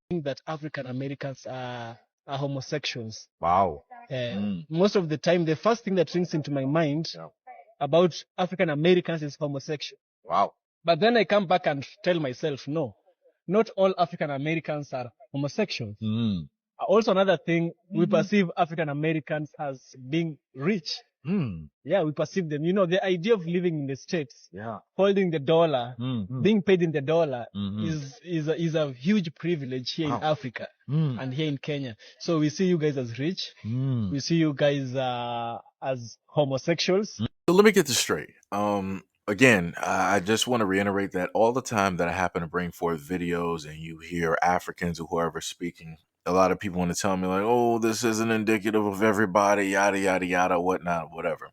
think that African Americans are homosexuals. Wow. Most of the time, the first thing that rings into my mind about African Americans is homosexual. Wow. But then I come back and tell myself, no, not all African Americans are homosexuals. Also, another thing, we perceive African Americans as being rich. Yeah, we perceive them. You know, the idea of living in the States, holding the dollar, being paid in the dollar is a huge privilege here in Africa and here in Kenya. So we see you guys as rich. We see you guys as homosexuals. So let me get this straight. Again, I just want to reiterate that all the time that I happen to bring forth videos and you hear Africans or whoever speaking, a lot of people want to tell me like, "Oh, this isn't indicative of everybody," yada yada yada, whatnot, whatever.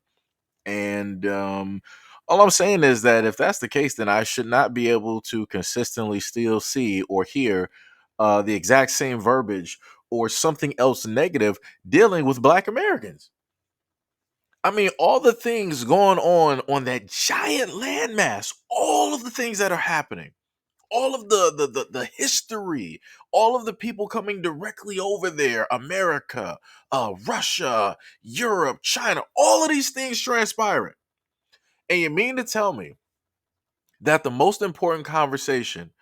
And all I'm saying is that if that's the case, then I should not be able to consistently still see or hear the exact same verbiage or something else negative dealing with Black Americans. I mean, all the things going on that giant landmass, all of the things that are happening, all of the history, all of the people coming directly over there, America, Russia, Europe, China, all of these things transpiring. And you mean to tell me that the most important conversation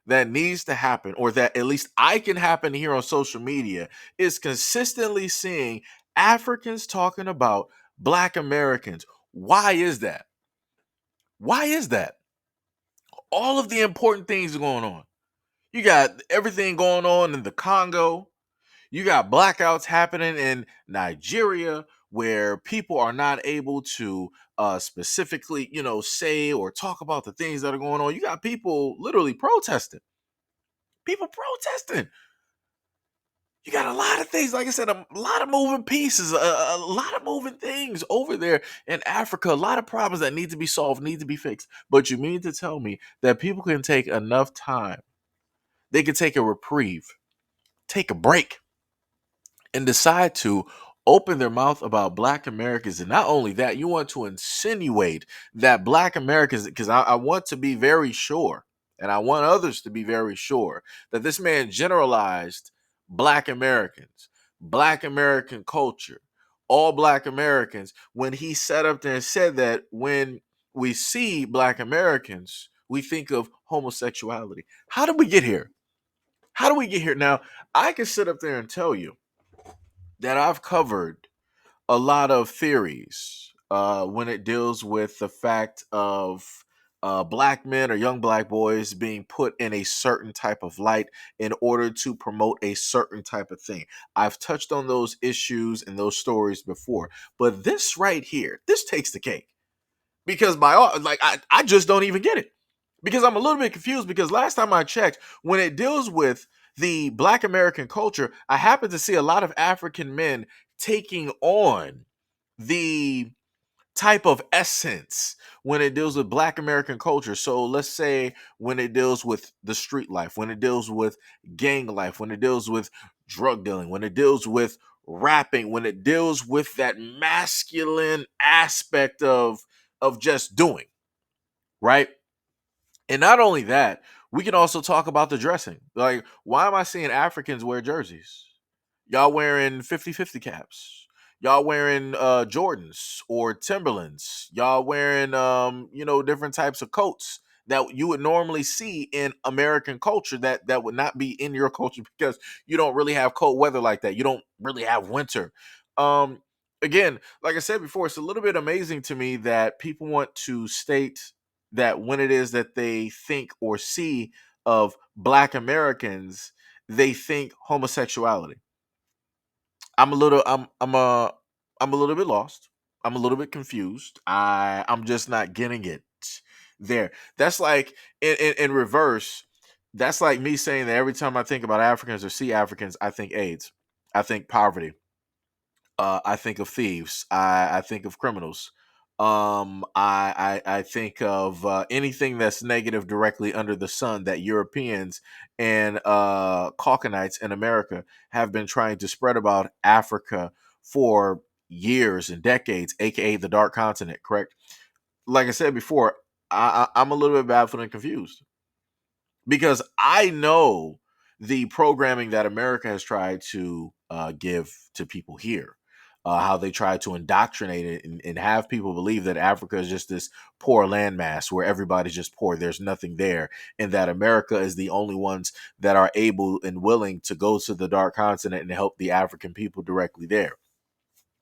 that needs to happen, or that at least I can happen here on social media, is consistently seeing Africans talking about Black Americans? Why is that? Why is that? All of the important things going on. You got everything going on in the Congo. You got blackouts happening in Nigeria where people are not able to specifically, say or talk about the things that are going on. You got people literally protesting. People protesting. You got a lot of things, like I said, a lot of moving pieces, a lot of moving things over there in Africa, a lot of problems that need to be solved, need to be fixed. But you mean to tell me that people can take enough time, they can take a reprieve, take a break, and decide to open their mouth about Black Americans? And not only that, you want to insinuate that Black Americans, because I want to be very sure, and I want others to be very sure, that this man generalized Black Americans, Black American culture, all Black Americans, when he sat up there and said that when we see Black Americans, we think of homosexuality. How did we get here? How do we get here? Now, I can sit up there and tell you that I've covered a lot of theories when it deals with the fact of Black men or young Black boys being put in a certain type of light in order to promote a certain type of thing. I've touched on those issues and those stories before, but this right here, this takes the cake, because I just don't even get it, because I'm a little bit confused, because last time I checked, when it deals with the Black American culture, I happen to see a lot of African men taking on the type of essence when it deals with Black American culture. So let's say when it deals with the street life, when it deals with gang life, when it deals with drug dealing, when it deals with rapping, when it deals with that masculine aspect of just doing, right? And not only that, we can also talk about the dressing. Like, why am I seeing Africans wear jerseys? Y'all wearing 50-50 caps. Y'all wearing Jordans or Timberlands. Y'all wearing different types of coats that you would normally see in American culture that would not be in your culture, because you don't really have cold weather like that. You don't really have winter. Um Again, like I said before, it's a little bit amazing to me that people want to state that when it is that they think or see of Black Americans, they think homosexuality. I'm a little I'm a little bit lost. I'm a little bit confused. I'm just not getting it there. That's like in reverse. That's like me saying that every time I think about Africans or see Africans, I think AIDS. I think poverty. I think of thieves. I think of criminals. I think of anything that's negative directly under the sun that Europeans and Caucanites in America have been trying to spread about Africa for years and decades, aka the Dark Continent. Correct? Like I said before, I'm a little bit baffled and confused, because I know the programming that America has tried to give to people here. How they try to indoctrinate it and have people believe that Africa is just this poor landmass where everybody's just poor. There's nothing there. And that America is the only ones that are able and willing to go to the dark continent and help the African people directly there.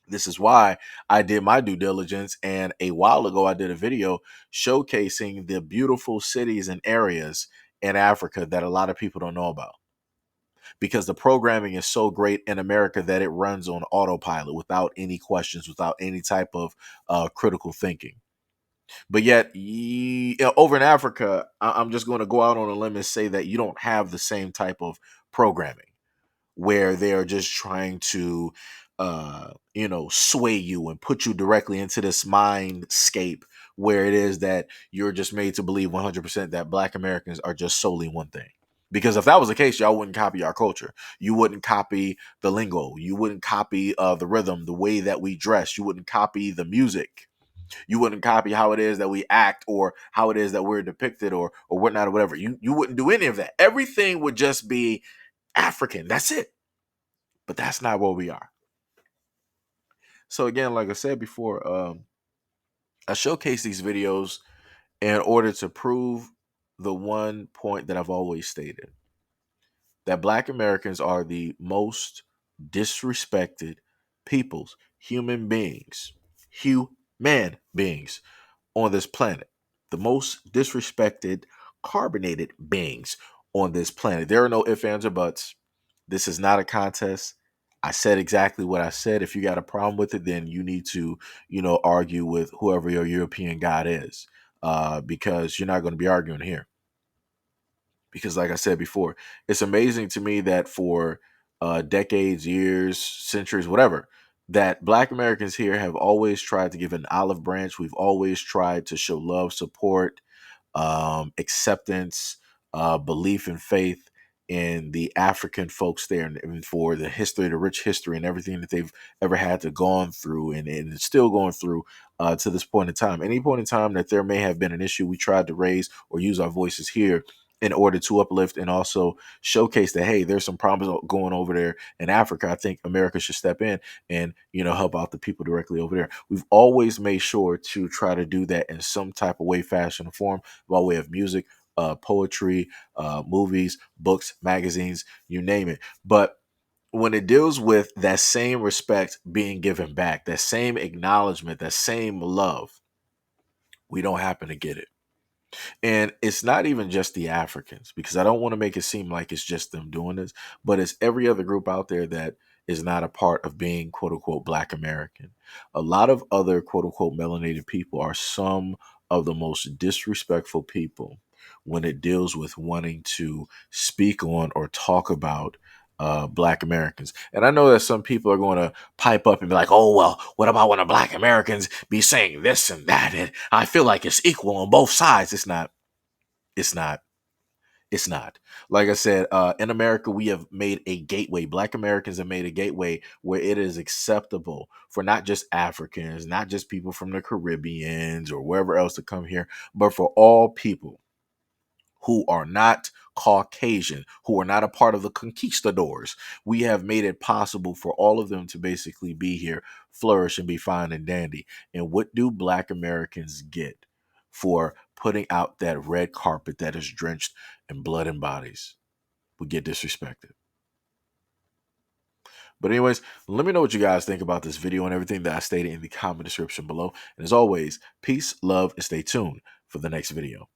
This is why I did my due diligence. And a while ago, I did a video showcasing the beautiful cities and areas in Africa that a lot of people don't know about, because the programming is so great in America that it runs on autopilot without any questions, without any type of critical thinking. But yet, over in Africa, I'm just going to go out on a limb and say that you don't have the same type of programming where they're just trying to, sway you and put you directly into this mindscape where it is that you're just made to believe 100% that Black Americans are just solely one thing. Because if that was the case, y'all wouldn't copy our culture. You wouldn't copy the lingo. You wouldn't copy the rhythm, the way that we dress. You wouldn't copy the music. You wouldn't copy how it is that we act or how it is that we're depicted or whatnot or whatever. You wouldn't do any of that. Everything would just be African. That's it. But that's not where we are. So again, like I said before, I showcase these videos in order to prove the one point that I've always stated, that Black Americans are the most disrespected peoples, human beings on this planet. The most disrespected, carbonated beings on this planet. There are no ifs, ands, or buts. This is not a contest. I said exactly what I said. If you got a problem with it, then you need to, argue with whoever your European God is, because you're not going to be arguing here. Because, like I said before, it's amazing to me that for decades, years, centuries, whatever, that Black Americans here have always tried to give an olive branch. We've always tried to show love, support, acceptance, belief and faith in the African folks there, and for the history, the rich history and everything that they've ever had to gone through and still going through to this point in time. Any point in time that there may have been an issue, we tried to raise or use our voices here in order to uplift and also showcase that, hey, there's some problems going over there in Africa. I think America should step in and, help out the people directly over there. We've always made sure to try to do that in some type of way, fashion, or form, by way of music, poetry, movies, books, magazines, you name it. But when it deals with that same respect being given back, that same acknowledgement, that same love, we don't happen to get it. And it's not even just the Africans, because I don't want to make it seem like it's just them doing this, but it's every other group out there that is not a part of being quote unquote Black American. A lot of other quote unquote melanated people are some of the most disrespectful people when it deals with wanting to speak on or talk about Black Americans. And I know that some people are going to pipe up and be like, oh, well, what about when the Black Americans be saying this and that? And I feel like it's equal on both sides. It's not. It's not. It's not. Like I said, in America, we have made a gateway. Black Americans have made a gateway where it is acceptable for not just Africans, not just people from the Caribbeans or wherever else to come here, but for all people who are not Caucasian, who are not a part of the conquistadors. We have made it possible for all of them to basically be here, flourish, and be fine and dandy. And what do Black Americans get for putting out that red carpet that is drenched in blood and bodies? We get disrespected. But anyways, let me know what you guys think about this video and everything that I stated in the comment description below. And as always, peace, love, and stay tuned for the next video.